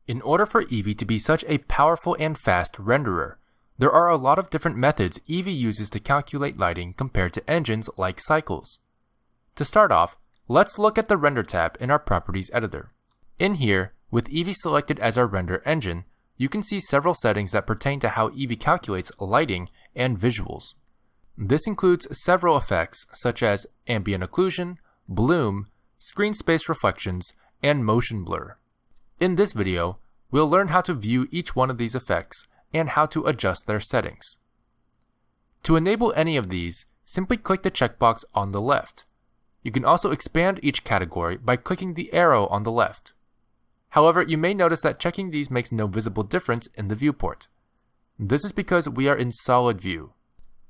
In order for Eevee to be such a powerful and fast renderer, there are a lot of different methods Eevee uses to calculate lighting compared to engines like Cycles. To start off, let's look at the Render tab in our Properties editor. In here, with Eevee selected as our render engine, you can see several settings that pertain to how Eevee calculates lighting and visuals. This includes several effects such as ambient occlusion, bloom, screen space reflections, and motion blur. In this video, we'll learn how to view each one of these effects and how to adjust their settings. To enable any of these, simply click the checkbox on the left. You can also expand each category by clicking the arrow on the left. However, you may notice that checking these makes no visible difference in the viewport. This is because we are in solid view.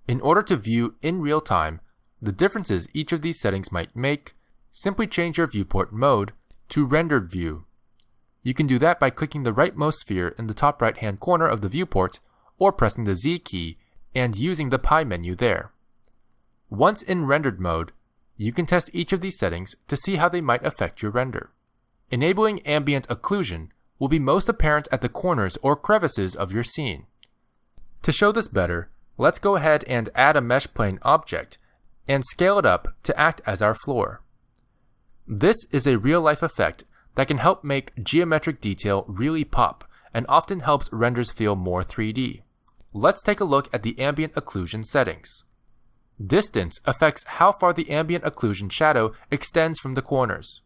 In order to view in real time the differences each of these settings might make, simply change your viewport mode to rendered view. You can do that by clicking the rightmost sphere in the top right hand corner of the viewport or pressing the Z key and using the pie menu there. Once in rendered mode, you can test each of these settings to see how they might affect your render. Enabling ambient occlusion will be most apparent at the corners or crevices of your scene. To show this better, let's go ahead and add a mesh plane object and scale it up to act as our floor. This is a real-life effect that can help make geometric detail really pop and often helps renders feel more 3D. Let's take a look at the ambient occlusion settings. Distance affects how far the ambient occlusion shadow extends from the corners.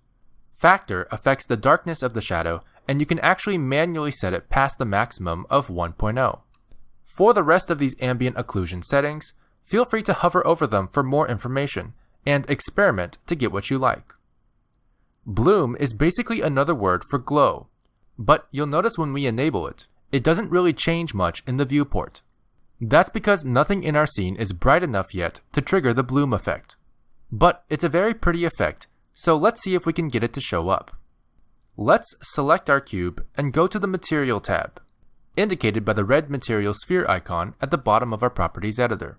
Factor affects the darkness of the shadow, and you can actually manually set it past the maximum of 1.0. For the rest of these ambient occlusion settings, feel free to hover over them for more information and experiment to get what you like. Bloom is basically another word for glow, but you'll notice when we enable it, it doesn't really change much in the viewport. That's because nothing in our scene is bright enough yet to trigger the bloom effect. But it's a very pretty effect, so let's see if we can get it to show up. Let's select our cube and go to the Material tab, indicated by the red material sphere icon at the bottom of our Properties editor.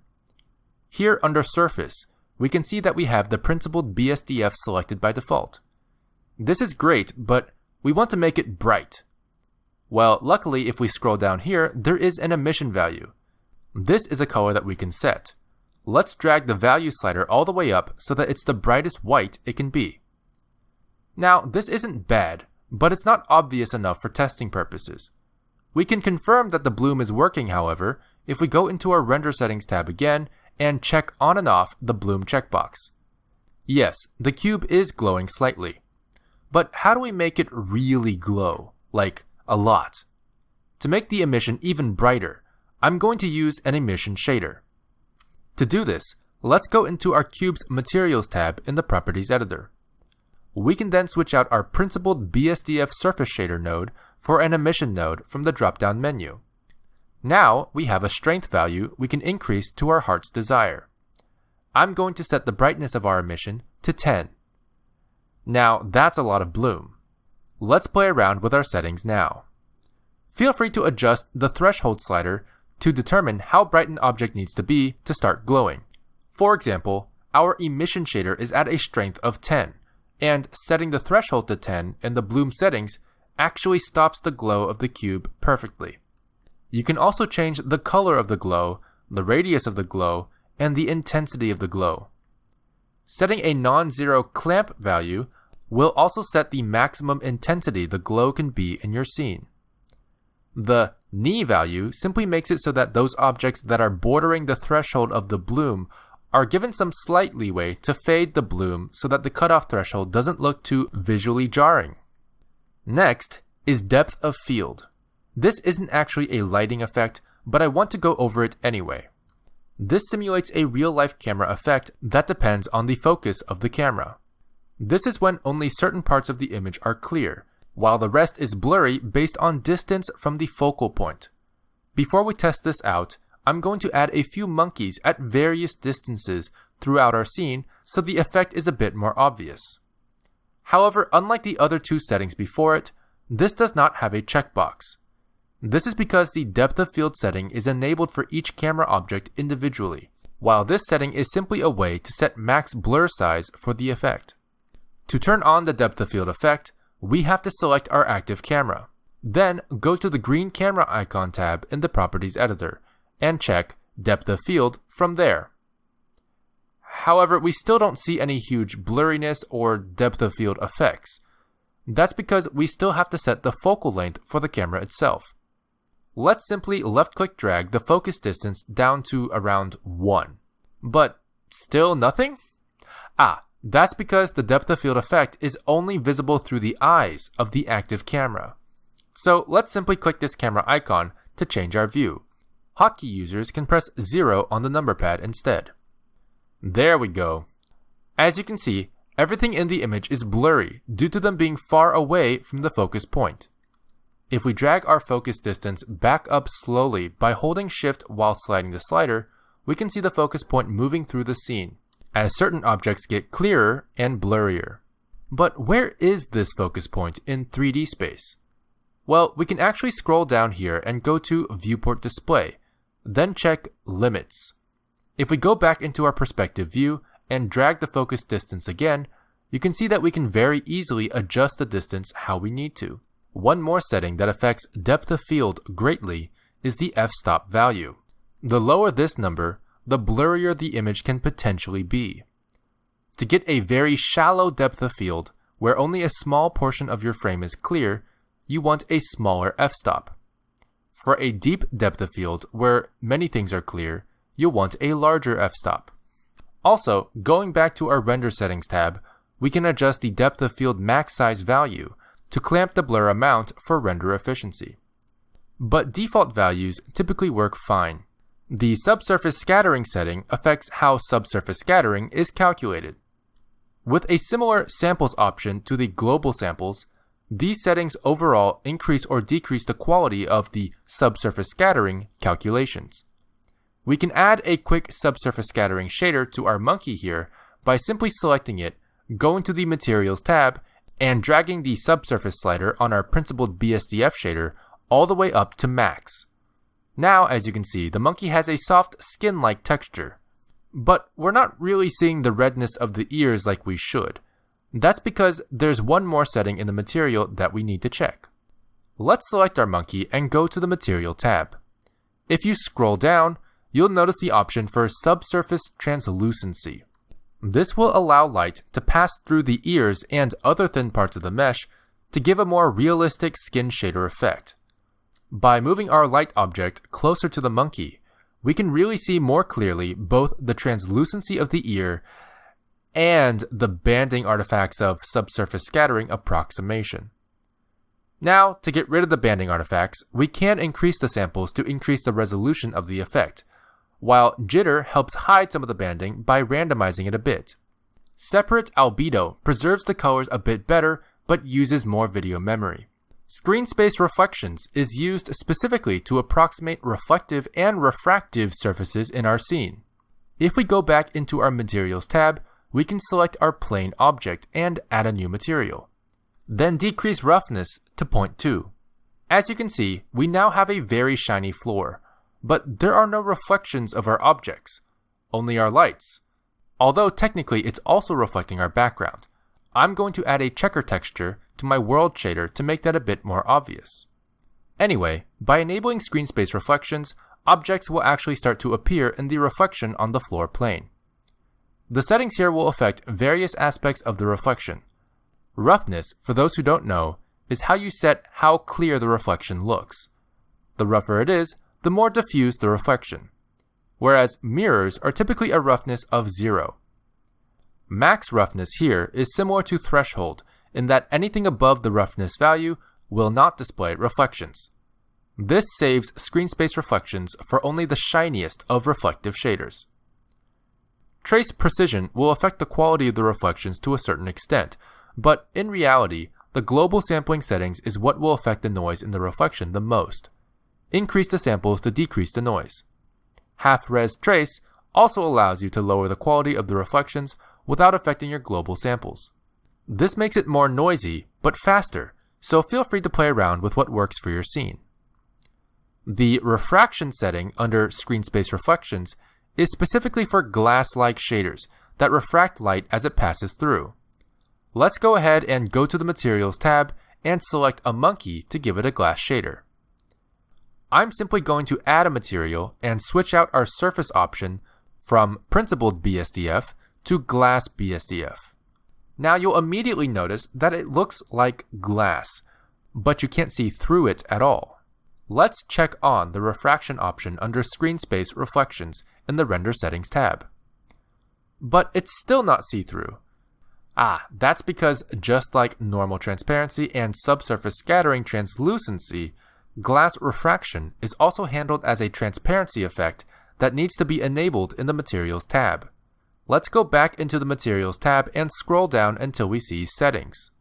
Here under Surface, we can see that we have the principled BSDF selected by default. This is great, but we want to make it bright. Well, luckily if we scroll down here, there is an emission value. This is a color that we can set. Let's drag the value slider all the way up so that it's the brightest white it can be. Now, this isn't bad, but it's not obvious enough for testing purposes. We can confirm that the bloom is working, however, if we go into our Render Settings tab again and check on and off the bloom checkbox. Yes, the cube is glowing slightly. But how do we make it really glow? Like, a lot. To make the emission even brighter, I'm going to use an emission shader. To do this, let's go into our cube's Materials tab in the Properties editor. We can then switch out our principled BSDF surface shader node for an emission node from the drop-down menu. Now we have a strength value we can increase to our heart's desire. I'm going to set the brightness of our emission to 10. Now that's a lot of bloom. Let's play around with our settings now. Feel free to adjust the threshold slider to determine how bright an object needs to be to start glowing. For example, our emission shader is at a strength of 10, and setting the threshold to 10 in the bloom settings actually stops the glow of the cube perfectly. You can also change the color of the glow, the radius of the glow, and the intensity of the glow. Setting a non-zero clamp value will also set the maximum intensity the glow can be in your scene. The knee value simply makes it so that those objects that are bordering the threshold of the bloom are given some slight leeway to fade the bloom so that the cutoff threshold doesn't look too visually jarring. Next is depth of field. This isn't actually a lighting effect, but I want to go over it anyway. This simulates a real-life camera effect that depends on the focus of the camera. This is when only certain parts of the image are clear, while the rest is blurry based on distance from the focal point. Before we test this out, I'm going to add a few monkeys at various distances throughout our scene so the effect is a bit more obvious. However, unlike the other two settings before it, this does not have a checkbox. This is because the depth of field setting is enabled for each camera object individually, while this setting is simply a way to set max blur size for the effect. To turn on the depth of field effect, we have to select our active camera. Then go to the green camera icon tab in the Properties editor and check Depth of Field from there. However, we still don't see any huge blurriness or depth of field effects. That's because we still have to set the focal length for the camera itself. Let's simply left-click drag the focus distance down to around 1. But still nothing? That's because the depth of field effect is only visible through the eyes of the active camera. So let's simply click this camera icon to change our view. Hotkey users can press 0 on the number pad instead. There we go. As you can see, everything in the image is blurry due to them being far away from the focus point. If we drag our focus distance back up slowly by holding Shift while sliding the slider, we can see the focus point moving through the scene, as certain objects get clearer and blurrier. But where is this focus point in 3D space? Well, we can actually scroll down here and go to Viewport Display, then check Limits. If we go back into our perspective view and drag the focus distance again, you can see that we can very easily adjust the distance how we need to. One more setting that affects depth of field greatly is the f-stop value. The lower this number, the blurrier the image can potentially be. To get a very shallow depth of field, where only a small portion of your frame is clear, you want a smaller f-stop. For a deep depth of field, where many things are clear, you'll want a larger f-stop. Also, going back to our Render Settings tab, we can adjust the depth of field max size value to clamp the blur amount for render efficiency. But default values typically work fine. The subsurface scattering setting affects how subsurface scattering is calculated. With a similar samples option to the global samples, these settings overall increase or decrease the quality of the subsurface scattering calculations. We can add a quick subsurface scattering shader to our monkey here by simply selecting it, going to the Materials tab, and dragging the subsurface slider on our principled BSDF shader all the way up to max. Now, as you can see, the monkey has a soft skin-like texture. But we're not really seeing the redness of the ears like we should. That's because there's one more setting in the material that we need to check. Let's select our monkey and go to the Material tab. If you scroll down, you'll notice the option for Subsurface Translucency. This will allow light to pass through the ears and other thin parts of the mesh to give a more realistic skin shader effect. By moving our light object closer to the monkey, we can really see more clearly both the translucency of the ear and the banding artifacts of subsurface scattering approximation. Now, to get rid of the banding artifacts, we can increase the samples to increase the resolution of the effect, while jitter helps hide some of the banding by randomizing it a bit. Separate albedo preserves the colors a bit better but uses more video memory. Screen space reflections is used specifically to approximate reflective and refractive surfaces in our scene. If we go back into our Materials tab, we can select our plane object and add a new material. Then decrease roughness to 0.2. As you can see, we now have a very shiny floor, but there are no reflections of our objects, only our lights. Although technically it's also reflecting our background. I'm going to add a checker texture to my world shader to make that a bit more obvious. Anyway, by enabling screen space reflections, objects will actually start to appear in the reflection on the floor plane. The settings here will affect various aspects of the reflection. Roughness, for those who don't know, is how you set how clear the reflection looks. The rougher it is, the more diffuse the reflection. Whereas mirrors are typically a roughness of 0. Max roughness here is similar to threshold in that anything above the roughness value will not display reflections. This saves screen space reflections for only the shiniest of reflective shaders. Trace precision will affect the quality of the reflections to a certain extent, but in reality, the global sampling settings is what will affect the noise in the reflection the most. Increase the samples to decrease the noise. Half-res trace also allows you to lower the quality of the reflections without affecting your global samples. This makes it more noisy, but faster, so feel free to play around with what works for your scene. The refraction setting under screen space reflections is specifically for glass-like shaders that refract light as it passes through. Let's go ahead and go to the Materials tab and select a monkey to give it a glass shader. I'm simply going to add a material and switch out our surface option from principled BSDF to glass BSDF. Now you'll immediately notice that it looks like glass, but you can't see through it at all. Let's check on the refraction option under Screen Space Reflections in the Render Settings tab. But it's still not see-through. That's because just like normal transparency and subsurface scattering translucency, glass refraction is also handled as a transparency effect that needs to be enabled in the Materials tab. Let's go back into the Materials tab and scroll down until we see Settings.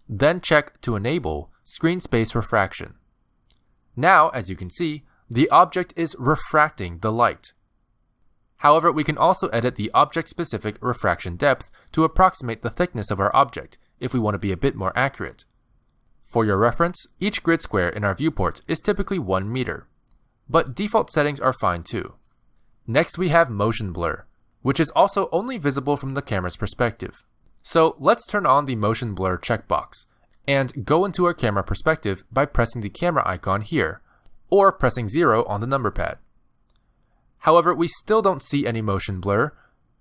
Then check to enable Screen Space Refraction. Now, as you can see, the object is refracting the light. However, we can also edit the object-specific refraction depth to approximate the thickness of our object if we want to be a bit more accurate. For your reference, each grid square in our viewport is typically 1 meter, but default settings are fine too. Next we have motion blur, which is also only visible from the camera's perspective. So let's turn on the motion blur checkbox and go into our camera perspective by pressing the camera icon here, or pressing 0 on the number pad. However, we still don't see any motion blur,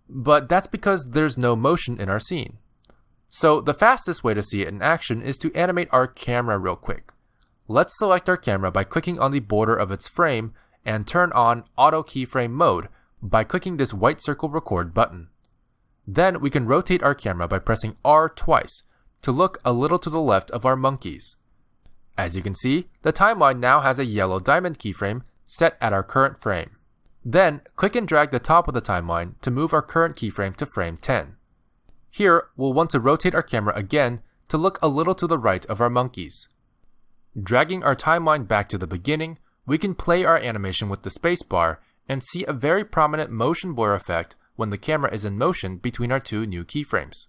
but that's because there's no motion in our scene. So the fastest way to see it in action is to animate our camera real quick. Let's select our camera by clicking on the border of its frame and turn on Auto Keyframe Mode by clicking this white circle record button. Then we can rotate our camera by pressing R twice to look a little to the left of our monkeys. As you can see, the timeline now has a yellow diamond keyframe set at our current frame. Then, click and drag the top of the timeline to move our current keyframe to frame 10. Here, we'll want to rotate our camera again to look a little to the right of our monkeys. Dragging our timeline back to the beginning, we can play our animation with the spacebar and see a very prominent motion blur effect when the camera is in motion between our two new keyframes.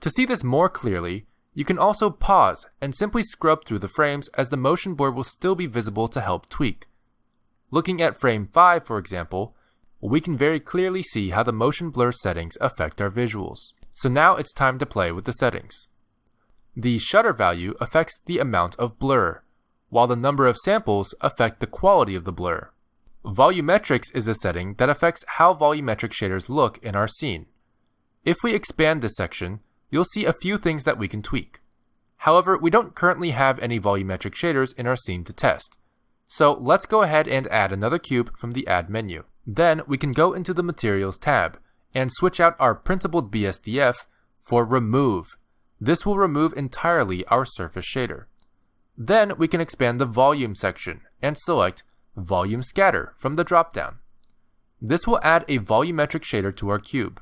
To see this more clearly, you can also pause and simply scrub through the frames as the motion blur will still be visible to help tweak. Looking at frame 5, for example, we can very clearly see how the motion blur settings affect our visuals. So now it's time to play with the settings. The shutter value affects the amount of blur, while the number of samples affect the quality of the blur. Volumetrics is a setting that affects how volumetric shaders look in our scene. If we expand this section, you'll see a few things that we can tweak. However, we don't currently have any volumetric shaders in our scene to test. So let's go ahead and add another cube from the Add menu. Then we can go into the Materials tab and switch out our principled BSDF for Remove. This will remove entirely our surface shader. Then we can expand the Volume section and select Volume Scatter from the dropdown. This will add a volumetric shader to our cube.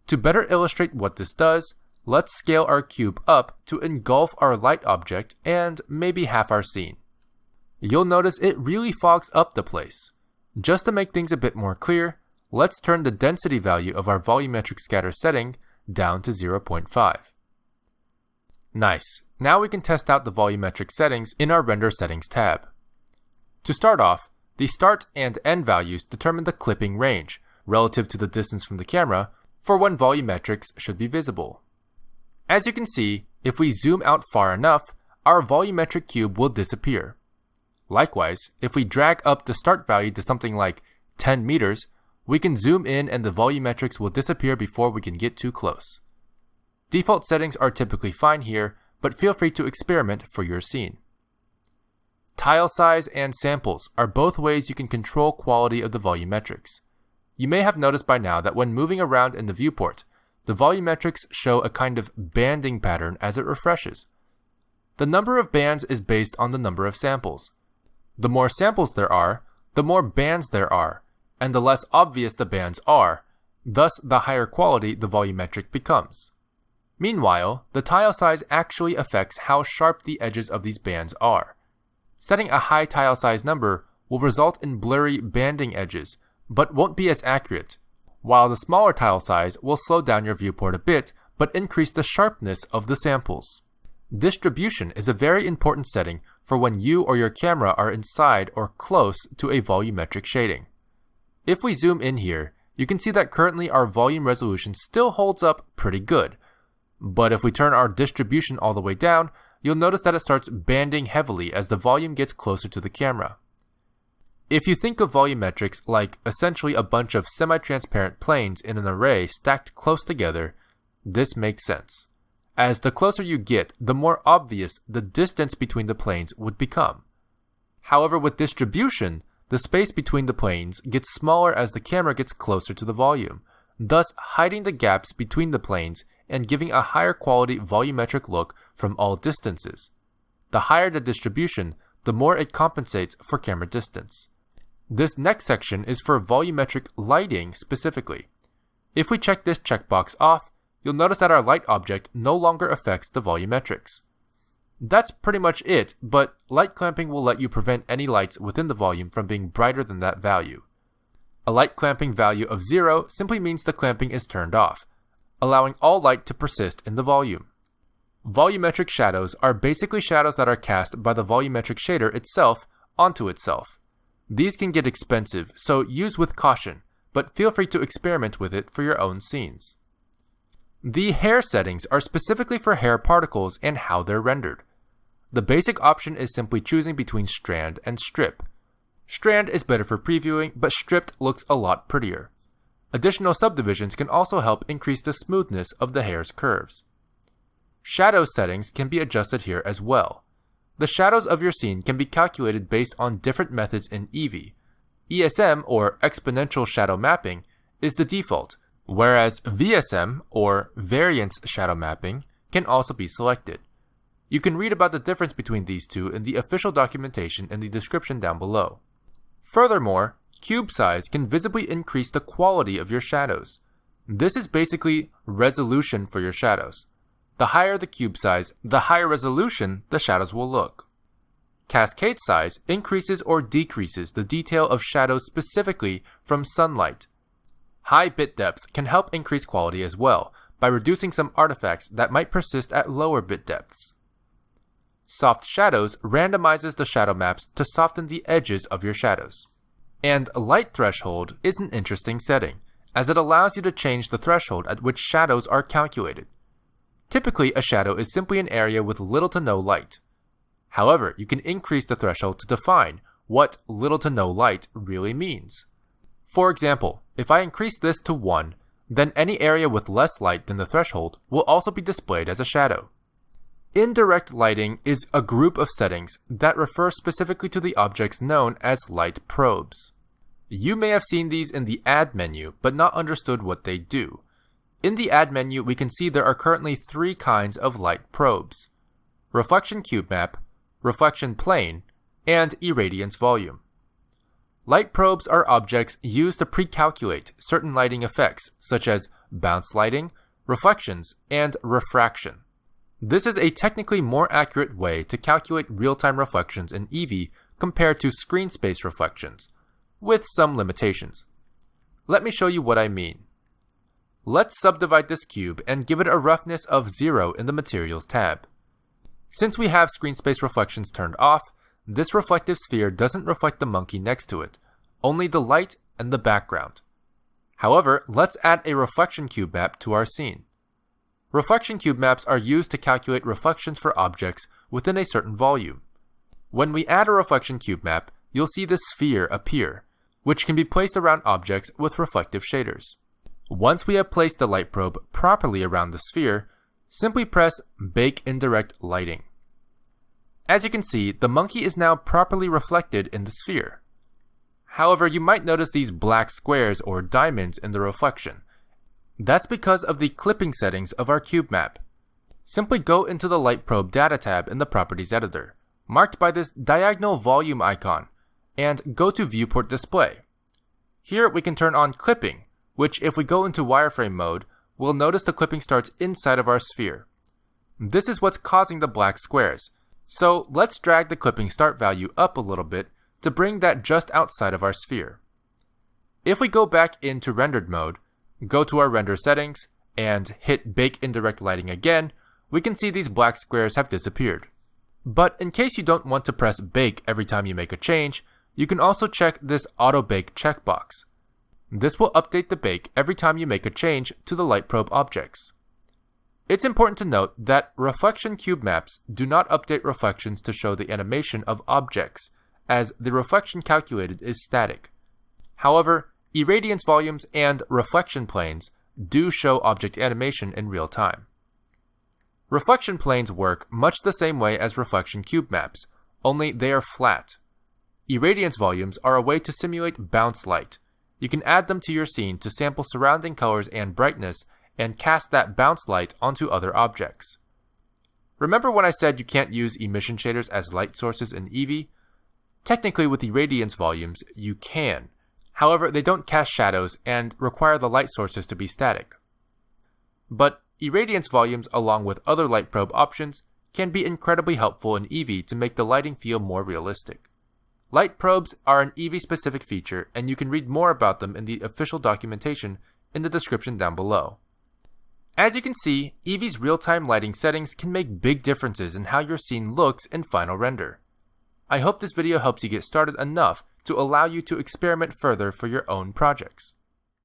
To better illustrate what this does, let's scale our cube up to engulf our light object and maybe half our scene. You'll notice it really fogs up the place. Just to make things a bit more clear, let's turn the density value of our volumetric scatter setting down to 0.5. Nice. Now we can test out the volumetric settings in our Render Settings tab. To start off, the start and end values determine the clipping range, relative to the distance from the camera, for when volumetrics should be visible. As you can see, if we zoom out far enough, our volumetric cube will disappear. Likewise, if we drag up the start value to something like 10 meters, we can zoom in and the volumetrics will disappear before we can get too close. Default settings are typically fine here, but feel free to experiment for your scene. Tile size and samples are both ways you can control quality of the volumetrics. You may have noticed by now that when moving around in the viewport, the volumetrics show a kind of banding pattern as it refreshes. The number of bands is based on the number of samples. The more samples there are, the more bands there are, and the less obvious the bands are, thus the higher quality the volumetric becomes. Meanwhile, the tile size actually affects how sharp the edges of these bands are. Setting a high tile size number will result in blurry banding edges, but won't be as accurate, while the smaller tile size will slow down your viewport a bit, but increase the sharpness of the samples. Distribution is a very important setting for when you or your camera are inside or close to a volumetric shading. If we zoom in here, you can see that currently our volume resolution still holds up pretty good. But if we turn our distribution all the way down, you'll notice that it starts banding heavily as the volume gets closer to the camera. If you think of volumetrics like essentially a bunch of semi-transparent planes in an array stacked close together, this makes sense. As the closer you get, the more obvious the distance between the planes would become. However, with distribution, the space between the planes gets smaller as the camera gets closer to the volume, thus hiding the gaps between the planes and giving a higher quality volumetric look from all distances. The higher the distribution, the more it compensates for camera distance. This next section is for volumetric lighting specifically. If we check this checkbox off, you'll notice that our light object no longer affects the volumetrics. That's pretty much it, but light clamping will let you prevent any lights within the volume from being brighter than that value. A light clamping value of 0 simply means the clamping is turned off, allowing all light to persist in the volume. Volumetric shadows are basically shadows that are cast by the volumetric shader itself onto itself. These can get expensive, so use with caution, but feel free to experiment with it for your own scenes. The hair settings are specifically for hair particles and how they're rendered. The basic option is simply choosing between strand and strip. Strand is better for previewing, but stripped looks a lot prettier. Additional subdivisions can also help increase the smoothness of the hair's curves. Shadow settings can be adjusted here as well. The shadows of your scene can be calculated based on different methods in Eevee. ESM, or exponential shadow mapping, is the default, whereas VSM, or variance shadow mapping, can also be selected. You can read about the difference between these two in the official documentation in the description down below. Furthermore, cube size can visibly increase the quality of your shadows. This is basically resolution for your shadows. The higher the cube size, the higher resolution the shadows will look. Cascade size increases or decreases the detail of shadows specifically from sunlight. High bit depth can help increase quality as well, by reducing some artifacts that might persist at lower bit depths. Soft shadows randomizes the shadow maps to soften the edges of your shadows. And light threshold is an interesting setting, as it allows you to change the threshold at which shadows are calculated. Typically, a shadow is simply an area with little to no light. However, you can increase the threshold to define what little to no light really means. For example, if I increase this to 1, then any area with less light than the threshold will also be displayed as a shadow. Indirect lighting is a group of settings that refer specifically to the objects known as light probes. You may have seen these in the Add menu, but not understood what they do. In the Add menu, we can see there are currently 3 kinds of light probes: reflection cube map, reflection plane, and irradiance volume. Light probes are objects used to pre-calculate certain lighting effects, such as bounce lighting, reflections, and refraction. This is a technically more accurate way to calculate real-time reflections in Eevee compared to screen space reflections, with some limitations. Let me show you what I mean. Let's subdivide this cube and give it a roughness of 0 in the Materials tab. Since we have screen space reflections turned off, this reflective sphere doesn't reflect the monkey next to it, only the light and the background. However, let's add a reflection cube map to our scene. Reflection cube maps are used to calculate reflections for objects within a certain volume. When we add a reflection cube map, you'll see this sphere appear, which can be placed around objects with reflective shaders. Once we have placed the light probe properly around the sphere, simply press Bake Indirect Lighting. As you can see, the monkey is now properly reflected in the sphere. However, you might notice these black squares or diamonds in the reflection. That's because of the clipping settings of our cube map. Simply go into the Light Probe Data tab in the Properties Editor, marked by this diagonal volume icon, and go to Viewport Display. Here we can turn on clipping, which if we go into wireframe mode, we'll notice the clipping starts inside of our sphere. This is what's causing the black squares, so let's drag the clipping start value up a little bit to bring that just outside of our sphere. If we go back into rendered mode, go to our render settings, and hit Bake Indirect Lighting again, we can see these black squares have disappeared. But in case you don't want to press Bake every time you make a change, you can also check this Auto Bake checkbox. This will update the bake every time you make a change to the light probe objects. It's important to note that reflection cube maps do not update reflections to show the animation of objects, as the reflection calculated is static. However, irradiance volumes and reflection planes do show object animation in real time. Reflection planes work much the same way as reflection cube maps, only they are flat. Irradiance volumes are a way to simulate bounce light. You can add them to your scene to sample surrounding colors and brightness and cast that bounce light onto other objects. Remember when I said you can't use emission shaders as light sources in Eevee? Technically, with irradiance volumes, you can. However, they don't cast shadows and require the light sources to be static. But irradiance volumes, along with other light probe options, can be incredibly helpful in Eevee to make the lighting feel more realistic. Light probes are an Eevee-specific feature, and you can read more about them in the official documentation in the description down below. As you can see, Eevee's real-time lighting settings can make big differences in how your scene looks in final render. I hope this video helps you get started enough to allow you to experiment further for your own projects.